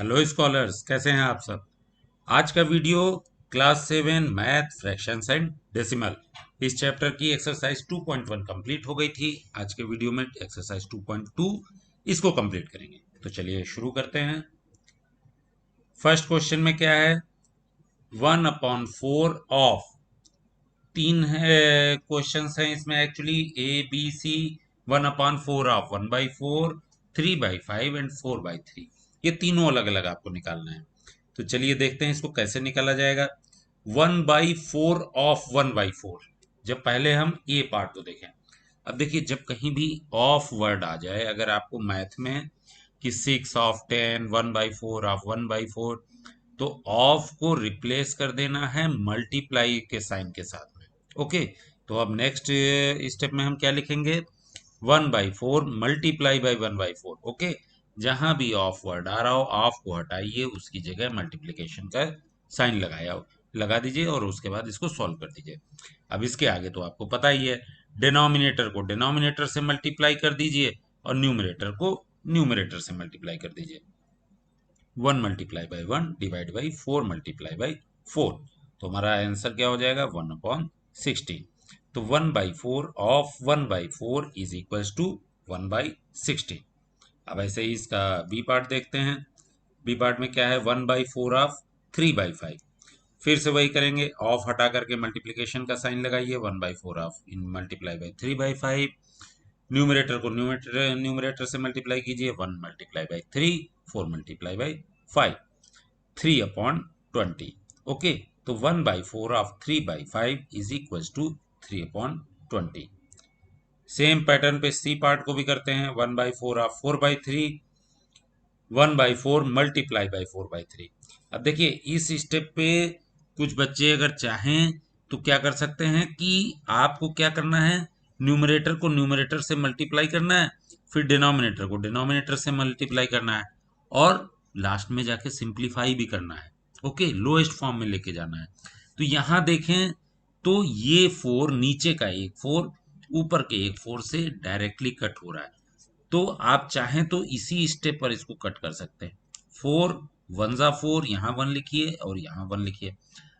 Hello scholars, कैसे हैं आप सब। आज का video class 7 math fractions and decimal इस चैप्टर की एक्सरसाइज 2.1 कंप्लीट हो गई थी। आज के वीडियो में एक्सरसाइज 2.2 इसको कंप्लीट करेंगे। तो चलिए शुरू करते हैं। फर्स्ट क्वेश्चन में क्या है, 1/4 ऑफ, तीन है क्वेश्चन हैं इसमें actually, A B C. 1/4 of 1/4, 3/5 and 4/3, ये तीनों अलग अलग आपको निकालना है। तो चलिए देखते हैं इसको कैसे निकाला जाएगा। 1/4 ऑफ 1/4, जब पहले हम ए पार्ट को देखें। अब देखिए, जब कहीं भी ऑफ वर्ड आ जाए, अगर आपको मैथ में कि 6/10, 1/4 ऑफ 1/4, तो ऑफ को रिप्लेस कर देना है मल्टीप्लाई के साइन के साथ में। ओके, तो अब नेक्स्ट स्टेप में हम क्या लिखेंगे, 1/4 मल्टीप्लाई बाई 1/4। ओके, जहां भी ऑफ वर्ड आ रहा हो, ऑफ को हटाइए, उसकी जगह मल्टीप्लीकेशन का साइन लगा दीजिए और उसके बाद इसको सॉल्व कर दीजिए। अब इसके आगे तो आपको पता ही है, डिनोमिनेटर को डिनोमिनेटर से मल्टीप्लाई कर दीजिए और न्यूमरेटर को न्यूमरेटर से मल्टीप्लाई कर दीजिए। 1 multiply by 1 divide by 4 multiply by 4, तो हमारा आंसर क्या हो जाएगा, 1/16। तो 1/4 ऑफ 1/4 इज इक्वल्स टू 1/16। अब ऐसे ही इसका बी पार्ट देखते हैं। बी पार्ट में क्या है, 1/4 ऑफ 3/5। फिर से वही करेंगे, ऑफ हटा करके मल्टीप्लीकेशन का साइन लगाइए, 1/4 ऑफ इन मल्टीप्लाई बाई 3/5। न्यूमरेटर को न्यूमरेटर से मल्टीप्लाई कीजिए, 1 multiply by 3, 4 multiply by 5, 3/20। Okay, तो 1/4 of 3/5 is equal to 3/20। Same pattern पे सी पार्ट को भी करते हैं। 1/4 ऑफ 4/3, 1/4 मल्टीप्लाई बाई 4/3। अब देखिए, इस स्टेप पे कुछ बच्चे अगर चाहें तो क्या कर सकते हैं कि आपको क्या करना है, न्यूमरेटर को न्यूमरेटर से मल्टीप्लाई करना है, फिर डिनोमिनेटर को डिनोमिनेटर से मल्टीप्लाई करना है और लास्ट में जाके सिंप्लीफाई भी करना है। ओके, लोएस्ट फॉर्म में लेके जाना है। तो यहां देखें तो ये 4, नीचे का एक 4 ऊपर के एक 4 से डायरेक्टली कट हो रहा है। तो आप चाहें तो इसी स्टेप पर इसको कट कर सकते हैं। 4 1 जा 4, यहाँ 1 लिखिए और यहाँ 1 लिखिए।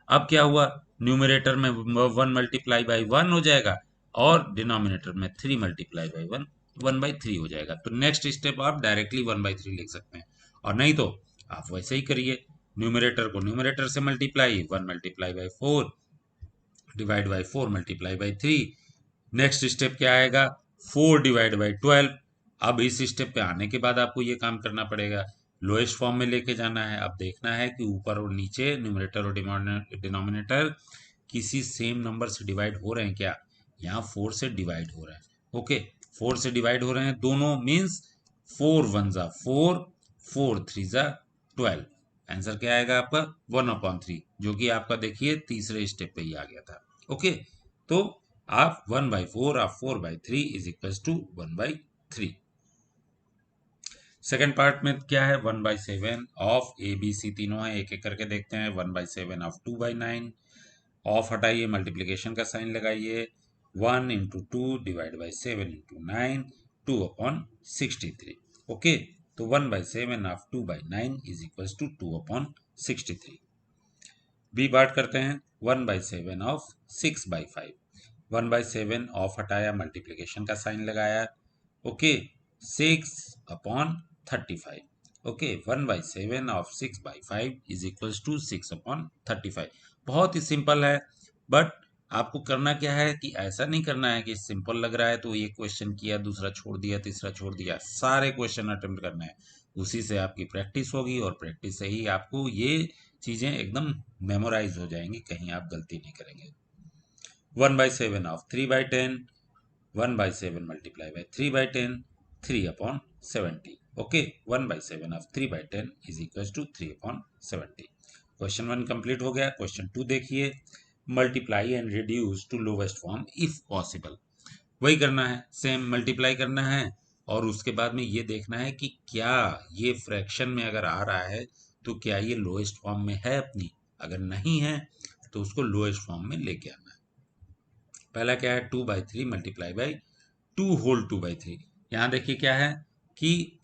अब क्या हुआ, न्यूमरेटर में 1 मल्टीप्लाई बाई 1 हो जाएगा और डिनोमिनेटर में 3 मल्टीप्लाई बाई 1, 1/3 हो जाएगा। तो नेक्स्ट स्टेप आप डायरेक्टली 1/3 लिख सकते हैं, और नहीं तो आप वैसे ही करिए, न्यूमरेटर को न्यूमरेटर से multiply, 1 multiply by 4 divide by 4 multiply by 3। Next step क्या आएगा, 4 डिवाइड बाई 12। अब इस स्टेप पे आने के बाद आपको ये काम करना पड़ेगा, लोएस्ट फॉर्म में लेके जाना है। अब देखना है कि ऊपर और नीचे न्यूमरेटर और डिनोमिनेटर किसी सेम नंबर से डिवाइड हो रहे हैं क्या। यहाँ 4 से डिवाइड हो रहा है। ओके, 4 से डिवाइड हो रहे हैं दोनों, मीन्स 4 1 जा 4, 4 3 जा 12। आंसर क्या आएगा आपका, 1/3, जो कि आपका देखिए तीसरे स्टेप पे ही आ गया था। ओके, तो आप 1/4 of 4/3 is equal to 1/3। Second part में क्या है, 1/7 ऑफ ए बी सी, तीनों है, एक एक करके देखते हैं। 1/7 ऑफ 2/9, ऑफ हटाइए, मल्टीप्लीकेशन का साइन लगाइए, 1 into 2 divide by 7 into 9, 2/63। Okay, तो 1/7 of 2/9 is equal to 2/63। B part करते हैं, 1/7 ऑफ 6/5। 1/7 ऑफ हटाया, मल्टीप्लीकेशन का साइन लगाया। Okay, 6/35। Okay, 1/7 of 6/5 is equals to 6/35। बहुत ही सिंपल है, बट आपको करना क्या है कि ऐसा नहीं करना है कि सिंपल लग रहा है तो एक क्वेश्चन किया, दूसरा छोड़ दिया, तीसरा छोड़ दिया, सारे क्वेश्चन अटेम्प्ट करना है। उसी से आपकी प्रैक्टिस होगी और प्रैक्टिस से ही आपको ये चीजें एकदम मेमोराइज हो जाएंगी, कहीं आप गलती नहीं करेंगे। 1/7 of 3/10, 1/7 multiply by 3/10, 3/70। Okay, 1/7 of 3/10 is equal to 3/70। Question 1 complete हो गया। क्वेश्चन 2 देखिए, multiply and reduce to lowest form if possible. वही करना है, सेम मल्टीप्लाई करना है और उसके बाद में ये देखना है कि क्या ये फ्रैक्शन में अगर आ रहा है तो क्या ये लोएस्ट फॉर्म में है अपनी, अगर नहीं है तो उसको लोएस्ट फॉर्म में लेके आना है। पहला क्या है, 2/3 मल्टीप्लाई बाई 2 होल 2/3। यहाँ देखिए क्या है कि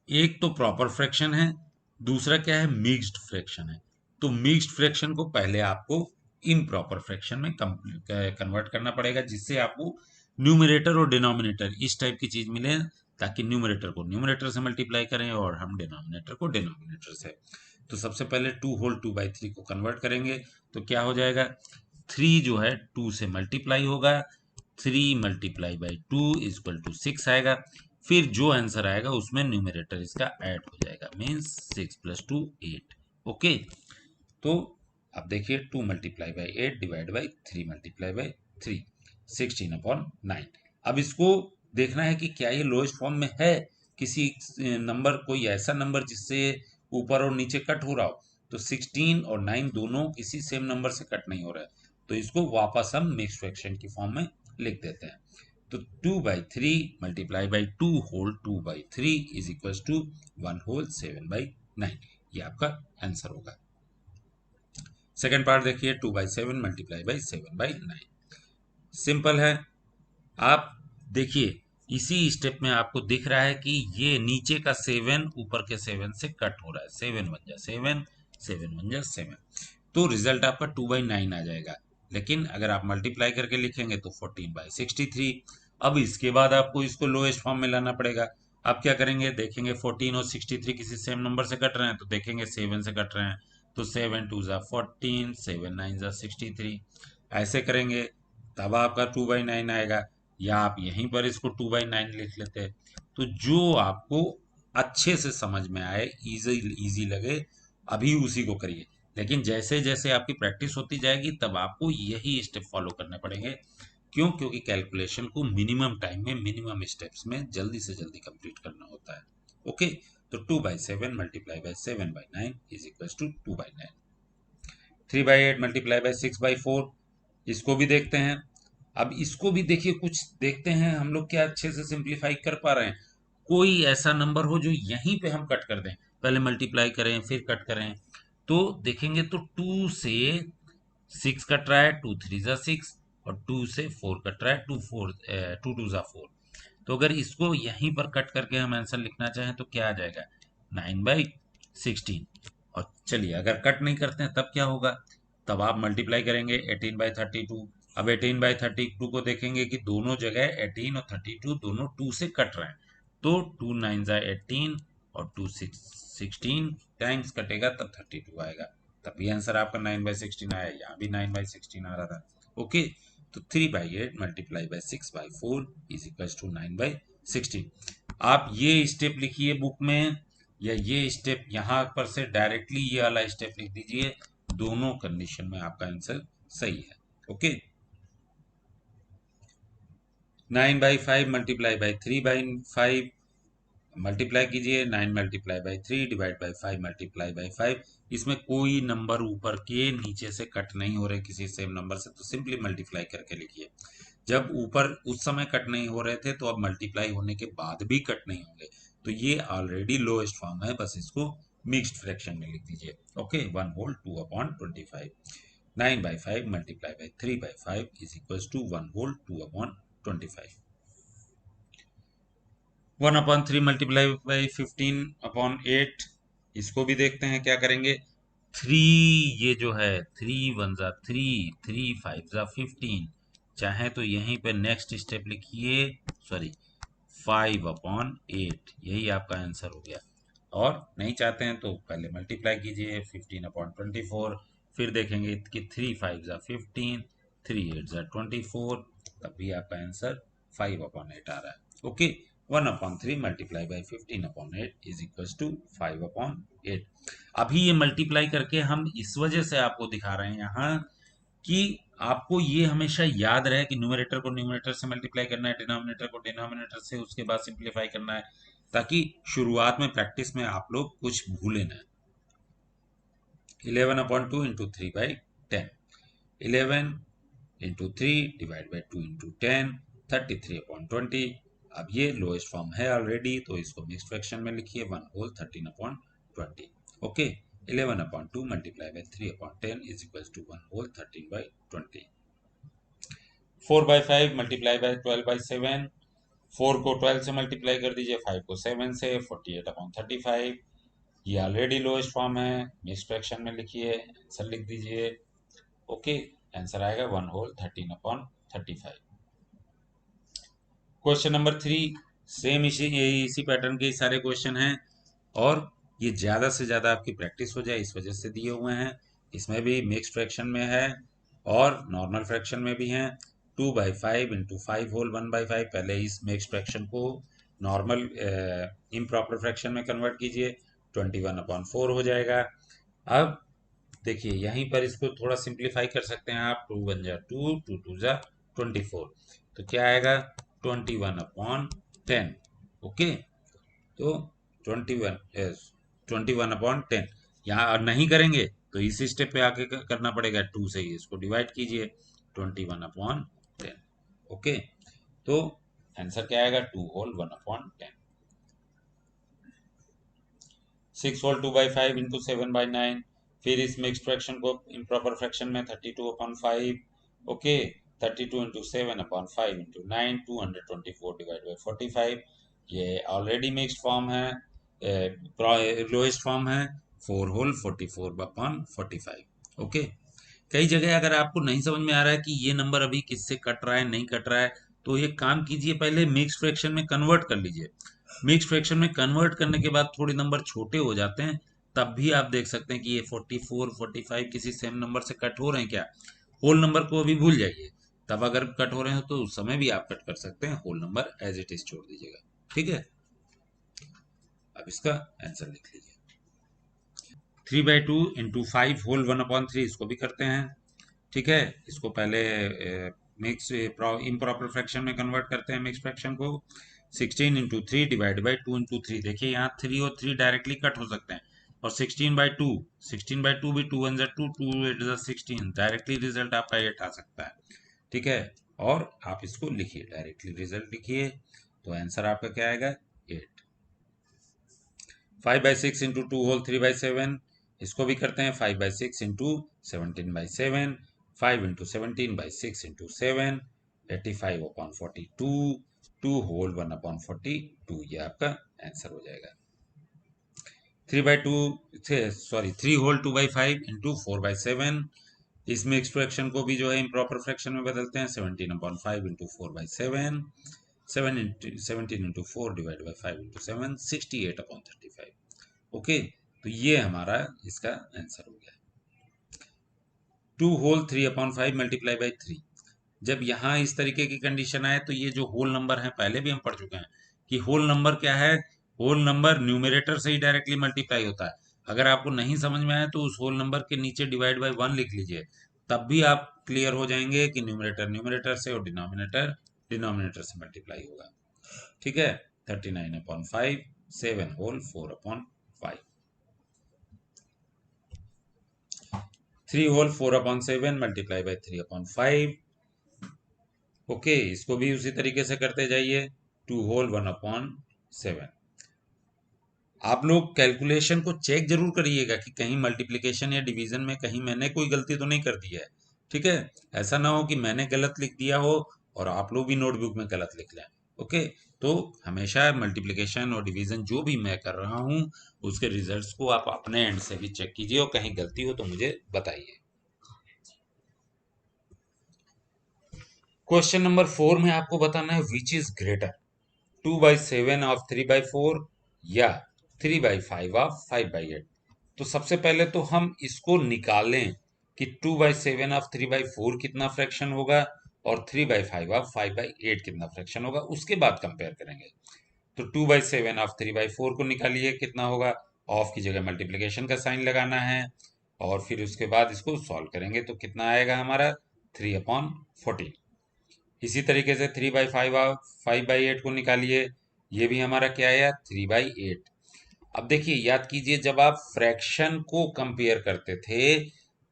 एक तो प्रॉपर फ्रैक्शन है दूसरा क्या है, मिक्स्ड फ्रैक्शन है। तो मिक्स्ड फ्रैक्शन को पहले आपको इम्प्रॉपर फ्रैक्शन में कन्वर्ट करना पड़ेगा, जिससे आपको न्यूमरेटर और डिनोमिनेटर इस टाइप की चीज मिले, ताकि न्यूमरेटर को न्यूमरेटर से मल्टीप्लाई करें और हम डिनोमिनेटर को डिनोमिनेटर से। तो सबसे पहले 2 होल 2/3 को कन्वर्ट करेंगे, तो क्या हो जाएगा, 3 जो है 2 से मल्टीप्लाई होगा, 3 × 2 = 6 आएगा। फिर जो आंसर आएगा उसमें न्यूमरेटर इसका ऐड हो जाएगा, मीन्स 6 + 2 8। ओके, तो अब देखिए 2 × 8 डिवाइड बाई 3 × 3 16/9। अब इसको देखना है कि क्या ये लोएस्ट फॉर्म में है, किसी नंबर, कोई ऐसा नंबर जिससे ऊपर और नीचे कट हो रहा हो। तो 16 और 9 दोनों किसी सेम नंबर से कट नहीं हो रहा है, तो इसको वापस हम मिक्स्ड फ्रैक्शन की फॉर्म में लिख देते हैं। तो 2/3 multiply by 2 whole 2/3 is equal to 1 whole 7/9। ये आपका आंसर होगा। सेकेंड पार्ट देखिए, 2/7 मल्टीप्लाई बाई 7/9। सिंपल है। आप देखिए इसी स्टेप में आपको दिख रहा है कि ये नीचे का 7 ऊपर के 7 से कट हो रहा है, 7 1 जा 7, 7 1 जा 7। तो रिजल्ट आपका 2/9 आ जाएगा। लेकिन अगर आप मल्टीप्लाई करके लिखेंगे तो 14/63। अब इसके बाद आपको इसको लोएस्ट फॉर्म में लाना पड़ेगा। आप क्या करेंगे, देखेंगे 14 और 63 किसी सेम नंबर से कट रहे हैं, तो देखेंगे 7 से कट रहे हैं, तो 7 2 जा 14, 7 9 जा 63। ऐसे करेंगे तब आपका 2/9 आएगा, या आप यहीं पर इसको 2/9 लिख लेते हैं। तो जो आपको अच्छे से समझ में आए, इजी इजी लगे, अभी उसी को करिए। लेकिन जैसे जैसे आपकी प्रैक्टिस होती जाएगी तब आपको यही स्टेप फॉलो करने पड़ेंगे। क्यों? क्योंकि कैलकुलेशन को मिनिमम टाइम में मिनिमम स्टेप्स में जल्दी से जल्दी कंप्लीट करना होता है। ओके, तो 2/7 multiply by 7/9 is equal to 2/9। 3/8 multiply by 6/4, इसको भी देखते हैं। अब इसको भी देखिए, कुछ देखते हैं हम लोग क्या अच्छे से सिंप्लीफाई कर पा रहे हैं। कोई ऐसा नंबर हो जो यहीं पे हम कट कर दें, पहले मल्टीप्लाई करें फिर कट करें, तो देखेंगे तो 2 से 6 कट रहा है, 2 3 जा 6, और 2 से 4 कट रहा है, 2 2 जा 4। तो अगर इसको यहीं पर कट करके हम आंसर लिखना चाहें तो क्या आ जाएगा, 9/16। और चलिए अगर कट नहीं करते हैं तब क्या होगा, तब आप मल्टीप्लाई करेंगे 18/32। अब 18/32 को देखेंगे कि दोनों जगह 18 और 32 दोनों 2 से कट रहे हैं, तो 2 9 जा 18 और 2 6 16 टाइम्स कटेगा तब 32 आएगा। तब भी आंसर आपका 9/16 आया, यहाँ भी 9/16 आ रहा था। ओके, तो 3/8 multiply by 6/4 is equal to 9/16। आप ये स्टेप लिखिए बुक में, या ये स्टेप यहाँ पर से डायरेक्टली ये वाला स्टेप लिख दीजिए, दोनों कंडीशन में आपका आंसर सही है। ओके, 9/5 मल्टीप्लाई बाई 3/5 मल्टीप्लाई कीजिए, 9 multiply by 3 divide by 5 multiply by 5। इसमें कोई नंबर ऊपर के नीचे से कट नहीं हो रहे किसी सेम नंबर से, तो सिंपली मल्टीप्लाई करके लिखिए। जब ऊपर उस समय कट नहीं हो रहे थे, तो अब मल्टीप्लाई होने के बाद भी कट नहीं होंगे, तो ये ऑलरेडी लोएस्ट फॉर्म है, बस इसको मिक्स्ड फ्रैक्शन में लिख दीजिए। Okay, 1 whole 2/25। 9/5 multiply by 3/5 is equal to 1 whole 2/25। 1/3 multiply by 15/8, इसको भी देखते हैं क्या करेंगे। 3, ये जो है 3 1 जा 3, 3 5 जा 15, चाहे तो यहीं पे नेक्स्ट स्टेप लिखिए, सॉरी 5/8, यही आपका आंसर हो गया। और नहीं चाहते हैं तो पहले मल्टीप्लाई कीजिए 15/24, फिर देखेंगे कि 3 5 जा 15, 3 8 जा 24, तब भी आपका आंसर 5/8 आ रहा है। Okay, 1/3 multiply by 15/8 is equal to 5/8। अभी ये मल्टीप्लाई करके हम इस वजह से आपको दिखा रहे हैं यहाँ, कि आपको ये हमेशा याद रहे कि न्यूमरेटर को न्यूमरेटर से मल्टीप्लाई करना है, डिनोमिनेटर को डिनोमिनेटर से, उसके बाद सिंप्लीफाई करना है, ताकि शुरुआत में प्रैक्टिस में आप लोग कुछ भूले ना। 11/2 into 3/10, 11 into 3 divide by 2 into 10, 33/20। अब ये लोएस्ट फॉर्म है ऑलरेडी, तो इसको मिक्स फ्रैक्शन में लिखिए, 1 whole 13/20। Okay, 11/2 multiply by 3/10 is equal to 1 whole 13/20। 4/5 multiply by 12/7, 4 को 12 से मल्टीप्लाई कर दीजिए, 5 को 7 से, 48/35। ये ऑलरेडी लोएस्ट फॉर्म है, मिक्स्ड फ्रैक्शन में लिखिए, आंसर लिख दीजिए। ओके, आंसर आएगा 1/13/35। क्वेश्चन नंबर 3, सेम इसी पैटर्न के सारे क्वेश्चन हैं, और ये ज़्यादा से ज़्यादा आपकी प्रैक्टिस हो जाए इस वजह से दिए हुए हैं। इसमें भी मिक्स्ड फ्रैक्शन में है और नॉर्मल फ्रैक्शन में भी हैं। 2/5 इंटू 5 होल 1/5, पहले इस मिक्स्ड फ्रैक्शन को नॉर्मल इम्प्रॉपर फ्रैक्शन में कन्वर्ट कीजिए, 21/4 हो जाएगा। अब देखिए यहीं पर इसको थोड़ा सिंप्लीफाई कर सकते हैं आप, 2 1 जा 2, 2 2 जा 24, तो क्या आएगा 21/10। ओके, तो 21/10 यहाँ नहीं करेंगे तो इसी स्टेप पे आके करना पड़ेगा, 2 से ही इसको डिवाइड कीजिए, 21/10। ओके, तो आंसर क्या आएगा 2 होल 1/10। 6 होल 2/5 इंटू 7/9, फिर इस मिक्स्ड फ्रैक्शन को इम्प्रॉपर फ्रैक्शन में 32/5। Okay, 32 into 7/5 into 9, 224 divide by 45। ये ऑलरेडी मिक्स्ड फॉर्म है, लोएस्ट फॉर्म है, 4 होल 44/45। ओके, कई जगह अगर आपको नहीं समझ में आ रहा है कि ये नंबर अभी किससे कट रहा है नहीं कट रहा है, तो ये काम कीजिए, पहले मिक्स्ड फ्रैक्शन में कन्वर्ट कर लीजिए। मिक्स्ड फ्रैक्शन में कन्वर्ट करने के बाद थोड़े नंबर छोटे हो जाते हैं, तब भी आप देख सकते हैं कि ये 44 45 किसी सेम नंबर से कट हो रहे हैं क्या। होल नंबर को अभी भूल जाइए, तब अगर कट हो रहे हो तो उस समय भी आप कट कर सकते हैं, whole number as it is छोड़ दीजिएगा। ठीक है, अब इसका आंसर लिख लीजिए। 3/2 इंटू 5 होल 1/3, इसको भी करते हैं। ठीक है, इसको पहले मिक्स इम्प्रॉपर फ्रैक्शन में कन्वर्ट करते हैं मिक्स फ्रैक्शन को। 16 इंटू 3 डिवाइड बाई 2 इंटू 3, देखिए यहाँ 3 और 3 डायरेक्टली कट हो सकते हैं, और 16/2 भी 2 1 जा 2, 2 8 जा 16, डायरेक्टली रिजल्ट आपका 8 आ सकता है। ठीक है, और आप इसको लिखिए, डायरेक्टली रिजल्ट लिखिए, तो आंसर आपका क्या आएगा 8। 5/6 इंटू 2 होल 3/7, इसको भी करते हैं, 5/6 इंटू 17/7, 5 इंटू 17/6 इंटू 7, 85/42, 2 होल 1/42, ये आपका आंसर हो जाएगा। 3 होल 2/5 इंटू 4/7, इस मिक्स्ड फ्रैक्शन को भी जो है इम्प्रॉपर फ्रैक्शन में बदलते हैं, 17/5 into 4/7, 17 into 4 divide by 5 into 7, 68/35। Okay, तो ये हमारा इसका आंसर हो गया। 2 होल 3/5 मल्टीप्लाई बाई 3, जब यहाँ इस तरीके की कंडीशन आए तो ये जो होल नंबर है पहले भी हम पढ़ चुके हैं कि होल नंबर क्या है, होल नंबर न्यूमरेटर से ही डायरेक्टली मल्टीप्लाई होता है। अगर आपको नहीं समझ में आए तो उस होल नंबर के नीचे डिवाइड बाई 1 लिख लीजिए, तब भी आप क्लियर हो जाएंगे कि न्यूमरेटर न्यूमरेटर से और डिनोमिनेटर डिनोमिनेटर से मल्टीप्लाई होगा। ठीक है, 39/5, 7 whole 4/5, 3 whole 4/7 multiply by 3/5। Okay, इसको भी उसी तरीके से करते जाइए, 2 होल 1/7। आप लोग कैलकुलेशन को चेक जरूर करिएगा कि कहीं मल्टीप्लिकेशन या डिवीजन में कहीं मैंने कोई गलती तो नहीं कर दी है। ठीक है, ऐसा ना हो कि मैंने गलत लिख दिया हो और आप लोग भी नोटबुक में गलत लिख लें। ओके, तो हमेशा मल्टीप्लिकेशन और डिवीजन जो भी मैं कर रहा हूँ उसके रिजल्ट्स को आप अपने एंड से भी चेक कीजिए, और कहीं गलती हो तो मुझे बताइए। क्वेश्चन नंबर 4 में आपको बताना है विच इज ग्रेटर, 2/7 ऑफ 3/4 या 3/5 ऑफ 5/8। तो सबसे पहले तो हम इसको निकालें कि 2/7 ऑफ 3/4 कितना फ्रैक्शन होगा और 3/5 ऑफ 5/8 कितना फ्रैक्शन होगा, उसके बाद कंपेयर करेंगे। तो 2/7 ऑफ 3/4 को निकालिए, कितना होगा, ऑफ की जगह मल्टीप्लिकेशन का साइन लगाना है, और फिर उसके बाद इसको सॉल्व करेंगे तो कितना आएगा हमारा 3/14। इसी तरीके से 3/5 5/8 को निकालिए, ये भी हमारा क्या आया 3/8। अब देखिए याद कीजिए, जब आप फ्रैक्शन को कंपेयर करते थे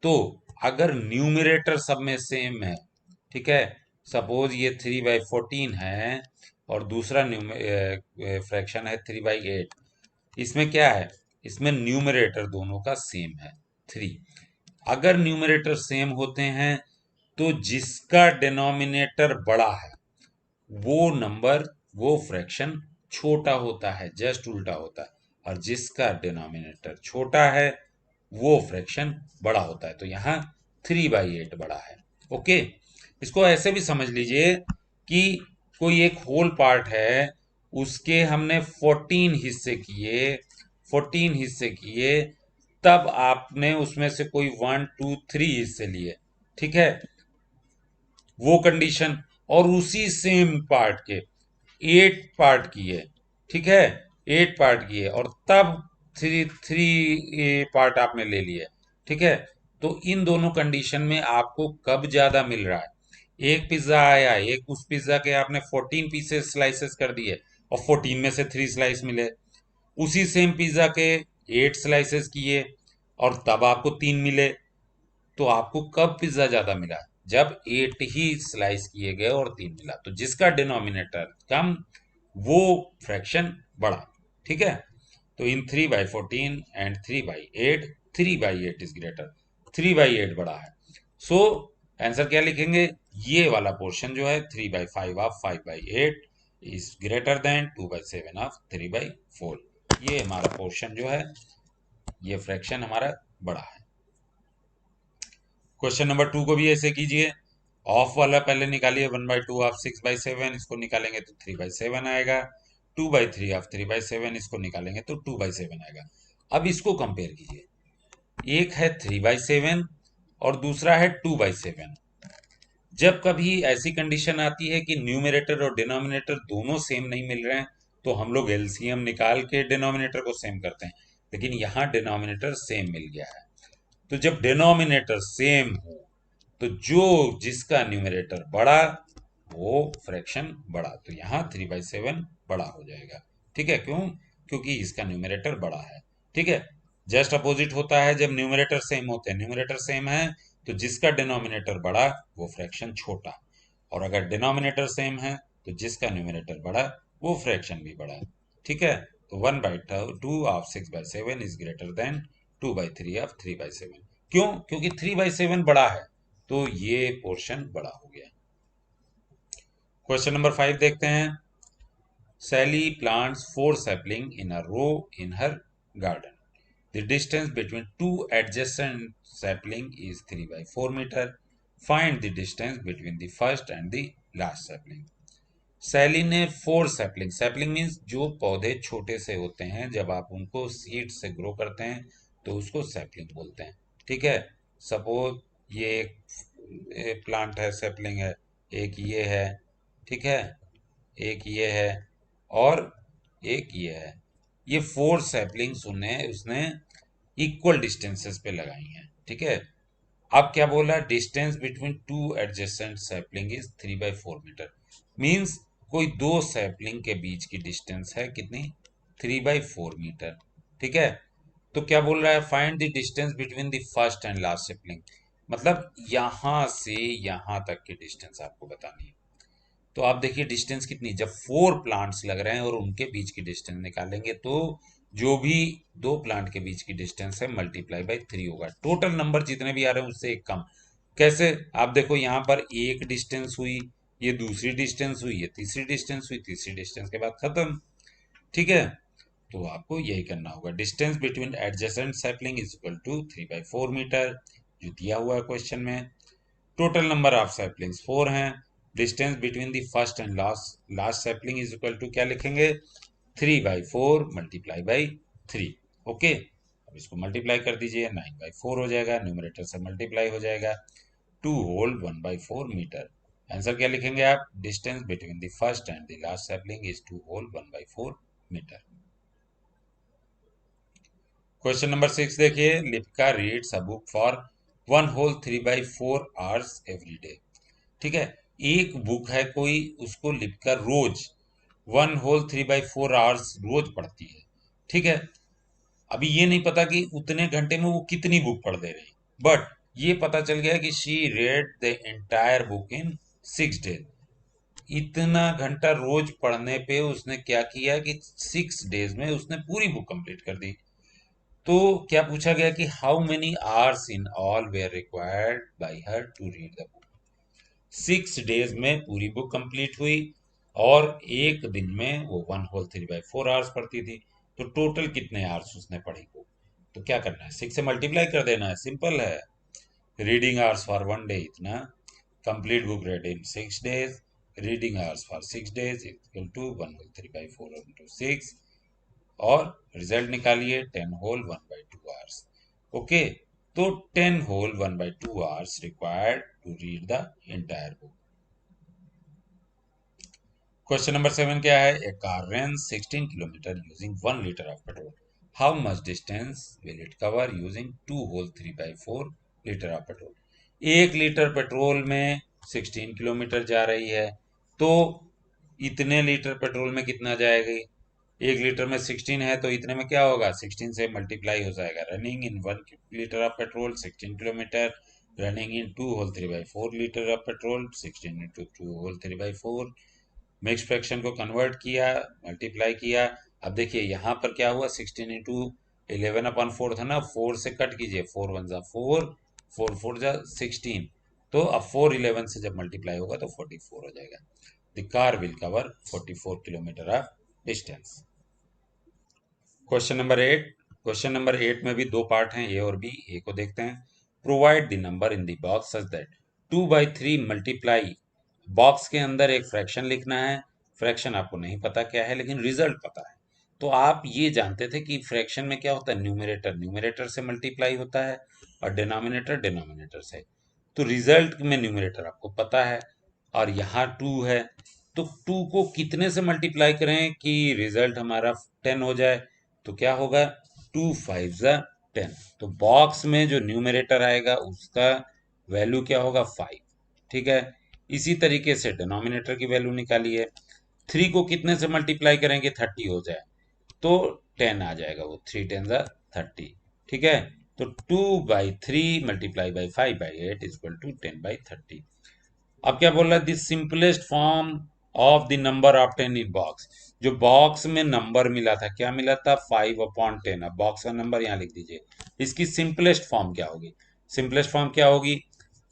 तो अगर न्यूमरेटर सब में सेम है, ठीक है, सपोज ये 3/14 है और दूसरा फ्रैक्शन है 3/8, इसमें क्या है, इसमें न्यूमरेटर दोनों का सेम है 3। अगर न्यूमरेटर सेम होते हैं तो जिसका डिनोमिनेटर बड़ा है वो नंबर, वो फ्रैक्शन छोटा होता है, जस्ट उल्टा होता है। और जिसका डिनोमिनेटर छोटा है वो फ्रैक्शन बड़ा होता है। तो यहाँ 3/8 बड़ा है। ओके, इसको ऐसे भी समझ लीजिए कि कोई एक होल पार्ट है, उसके हमने 14 हिस्से किए, तब आपने उसमें से कोई 1 2 3 हिस्से लिए, ठीक है, वो कंडीशन। और उसी सेम पार्ट के 8 पार्ट किए, ठीक है, 8 पार्ट किए और तब थ्री थ्री पार्ट आपने ले लिए, ठीक है। तो इन दोनों कंडीशन में आपको कब ज्यादा मिल रहा है? एक पिज्जा आया, एक उस पिज्जा के आपने 14 पीसेस स्लाइसेस कर दिए और 14 में से 3 स्लाइस मिले। उसी सेम पिज्जा के 8 स्लाइसेस किए और तब आपको 3 मिले। तो आपको कब पिज्जा ज्यादा मिला? जब 8 ही स्लाइस किए गए और 3 मिला। तो जिसका डिनोमिनेटर कम वो फ्रैक्शन बड़ा, ठीक है। तो इन 3/14 एंड 3/8, 3/8 इज ग्रेटर, 3/8 बड़ा है। सो आंसर क्या लिखेंगे? ये वाला पोर्शन जो है 3/5 of 5/8 is greater than 2/7 of 3/4। ये हमारा पोर्शन जो है, ये फ्रैक्शन हमारा बड़ा है। क्वेश्चन नंबर 2 को भी ऐसे कीजिए। ऑफ वाला पहले निकालिए, 1/2 ऑफ 6/7, इसको निकालेंगे तो 3/7 आएगा। 2/3 ऑफ 3/7, इसको निकालेंगे तो 2/7 आएगा। अब इसको कंपेयर कीजिए, एक है 3/7 और दूसरा है 2/7। जब कभी ऐसी कंडीशन आती है कि न्यूमरेटर और डिनोमिनेटर दोनों सेम नहीं मिल रहे हैं, तो हम लोग एलसीएम निकाल के डिनोमिनेटर को सेम करते हैं। लेकिन यहाँ डिनोमिनेटर सेम मिल गया है। तो जब डिनोमिनेटर सेम हो तो जो जिसका न्यूमरेटर बड़ा वो फ्रैक्शन बड़ा। तो यहाँ 3/7 बड़ा हो जाएगा, ठीक है। क्यों? क्योंकि इसका न्यूमरेटर बड़ा है, ठीक है। जस्ट अपोजिट होता है जब न्यूमरेटर सेम होते हैं। न्यूमरेटर सेम है तो जिसका डिनोमिनेटर बड़ा वो फ्रैक्शन छोटा, और अगर डिनोमिनेटर सेम है तो जिसका न्यूमरेटर बड़ा वो फ्रैक्शन भी बड़ा, ठीक है। तो 1/2 of 6/7 is greater than 2/3 of 3/7। क्यों? क्योंकि 3/7 बड़ा है, तो ये पोर्शन बड़ा हो गया। क्वेश्चन नंबर 5 देखते हैं। Sally plants 4 sapling in a row in her garden. The distance between two adjacent sapling is 3/4 meter. Find the distance between the first and the last sapling. सैली ने 4 सैपलिंग, सैपलिंग मीन्स जो पौधे छोटे से होते हैं, जब आप उनको सीड से ग्रो करते हैं तो उसको सैपलिंग बोलते हैं, ठीक है। सपोज ये एक प्लांट है, सैपलिंग है, एक ये है, ठीक है, एक ये है और एक ये है। ये 4 सैपलिंग्स उसने इक्वल डिस्टेंसेस पे लगाई हैं, ठीक है। अब क्या बोला? Distance between two adjacent sapling is 3/4 metre. Means कोई दो सैपलिंग के बीच की डिस्टेंस है कितनी? 3/4 मीटर, ठीक है। तो क्या बोल रहा है? Find the distance between the first and last sapling. मतलब यहां से यहां तक की डिस्टेंस आपको बतानी है। तो आप देखिए डिस्टेंस कितनी, जब 4 प्लांट्स लग रहे हैं और उनके बीच की डिस्टेंस निकालेंगे तो जो भी दो प्लांट के बीच की डिस्टेंस है मल्टीप्लाई बाई 3 होगा। टोटल नंबर जितने भी आ रहे हैं उससे एक कम। कैसे? आप देखो यहाँ पर एक डिस्टेंस हुई, ये दूसरी डिस्टेंस हुई, ये तीसरी डिस्टेंस हुई, तीसरी डिस्टेंस के बाद खत्म, ठीक है। तो आपको यही करना होगा। Distance between adjacent sapling is equal to 3/4 metre, जो दिया हुआ है क्वेश्चन में। टोटल नंबर ऑफ सैपलिंग्स 4 हैं। Distance between the first and last sapling is equal to क्या लिखेंगे? 3/4 मल्टीप्लाई बाई 3। ओके, अब इसको मल्टीप्लाई कर दीजिए, 9/4 हो जाएगा, न्यूमरेटर से मल्टीप्लाई हो जाएगा, 2 होल 1/4 मीटर। आंसर क्या लिखेंगे आप? Distance between the first and the last sapling is 2 whole 1/4 metre. Question number 6 देखिए। Lipika reads a book for 1 whole 3/4 hours every day, ठीक है। एक बुक है कोई, उसको लिपिका रोज 1 होल 3/4 आवर्स रोज पढ़ती है, ठीक है। अभी ये नहीं पता कि उतने घंटे में वो कितनी बुक पढ़ दे रही, बट ये पता चल गया कि she read the entire book in 6 days. इतना घंटा रोज पढ़ने पे उसने क्या किया कि 6 डेज में उसने पूरी बुक कंप्लीट कर दी। तो क्या पूछा गया कि how many hours in all were required by her to read the book. 6 days में पूरी बुक कंप्लीट हुई और एक दिन में वो 1 होल 3/4 आवर्स पढ़ती थी। तो टोटल कितने आवर्स उसने पढ़ी को, तो क्या करना है, 6 से मल्टीप्लाई कर देना है, सिंपल है। रीडिंग आवर्स फॉर 1 डे इतना, complete book read in 6 days, reading hours for 6 days equal to 1 whole 3/4 into 6, और रिजल्ट निकालिए 10 होल 1/2 आवर्स। ओके, तो 10 whole 1/2 hours required to read the entire book. Question number 7 क्या है, a car runs 16 kilometre using 1 litre of petrol, how much distance will it cover using 2 whole 3/4 litre of petrol. 1 litre petrol में 16 kilometre जा रही है, तो इतने litre petrol में कितना जाएगी, 1 लीटर में 16 है तो इतने में क्या होगा, 16 से मल्टीप्लाई हो जाएगा। Running in 1 litre of petrol 16 kilometre, running in 2 whole 3/4 litre of petrol 16 into 2 whole 3/4, mix fraction को कन्वर्ट किया, मल्टीप्लाई किया। अब देखिए यहाँ पर क्या हुआ, 16 इंटू 11/4 था ना, 4 से कट कीजिए, 4 1 जा 4, 4 4 जा 16, तो अब 4 11 से जब मल्टीप्लाई होगा तो 44 हो जाएगा। The car will cover 44 kilometre of distance. Question number 8 में भी दो पार्ट हैं, ए और बी। ए को देखते हैं, provide the number in the box such that 2/3 multiply, box के अंदर एक फ्रैक्शन लिखना है, फ्रैक्शन आपको नहीं पता क्या है लेकिन रिजल्ट पता है। तो आप ये जानते थे कि फ्रैक्शन में क्या होता है, न्यूमरेटर न्यूमरेटर से मल्टीप्लाई होता है और डिनोमिनेटर डिनोमिनेटर से, तो रिजल्ट में न्यूमरेटर आपको पता है और यहाँ 2 है, तो 2 को कितने से मल्टीप्लाई करें कि रिजल्ट हमारा 10 हो जाए, तो क्या होगा, 2 5 जा 10, तो बॉक्स में जो न्यूमरेटर आएगा उसका वैल्यू क्या होगा, 5। ठीक है, इसी तरीके से डिनोमिनेटर की वैल्यू निकालिए, 3 को कितने से मल्टीप्लाई करेंगे 30 हो जाए, तो 10 आ जाएगा, वो 3 10 जा 30। ठीक है, तो 2/3 मल्टीप्लाई बाई 5/8 इक्वल टू 10/30। अब क्या बोल रहा है, this simplest form of the number of 10 in box, जो बॉक्स में नंबर मिला था, क्या मिला था, 5/10। अब बॉक्स का नंबर यहाँ लिख दीजिए, इसकी सिंपलेस्ट फॉर्म क्या होगी, सिंपलेस्ट फॉर्म क्या होगी,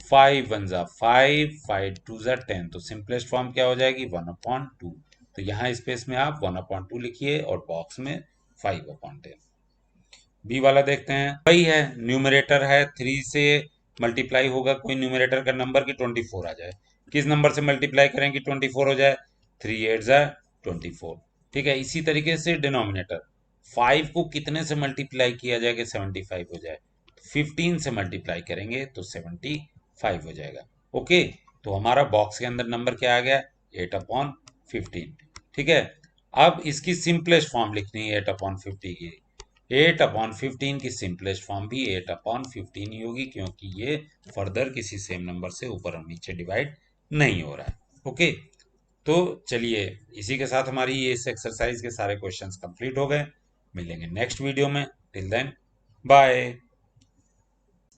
5 1 जा 5, 5 2 जा 10, तो सिंपलेस्ट फॉर्म क्या हो जाएगी, 1/2। तो यहाँ स्पेस में आप 1/2 लिखिए और बॉक्स में 5/10। बी वाला देखते हैं, वही है, न्यूमरेटर है, 3 से मल्टीप्लाई होगा कोई न्यूमरेटर का नंबर की 24 आ जाए, किस नंबर से मल्टीप्लाई करें कि 24 हो जाए, 3 8 जा 24। ठीक है, इसी तरीके से डिनोमिनेटर, 5 को कितने से मल्टीप्लाई किया जाए कि 75 हो जाए, 15 से मल्टीप्लाई करेंगे तो 75 हो जाएगा। ओके, तो हमारा बॉक्स के अंदर नंबर क्या आ गया, 8/15। ठीक है, अब इसकी सिंपलेस्ट फॉर्म लिखनी है 8/50 की, 8/15 की सिंपलेस्ट फॉर्म भी 8/15 ही होगी, क्योंकि ये फर्दर किसी सेम नंबर से ऊपर और नीचे डिवाइड नहीं हो रहा है। ओके, तो चलिए इसी के साथ हमारी ये इस एक्सरसाइज के सारे क्वेश्चंस कंप्लीट हो गए, मिलेंगे नेक्स्ट वीडियो में, टिल देन बाय।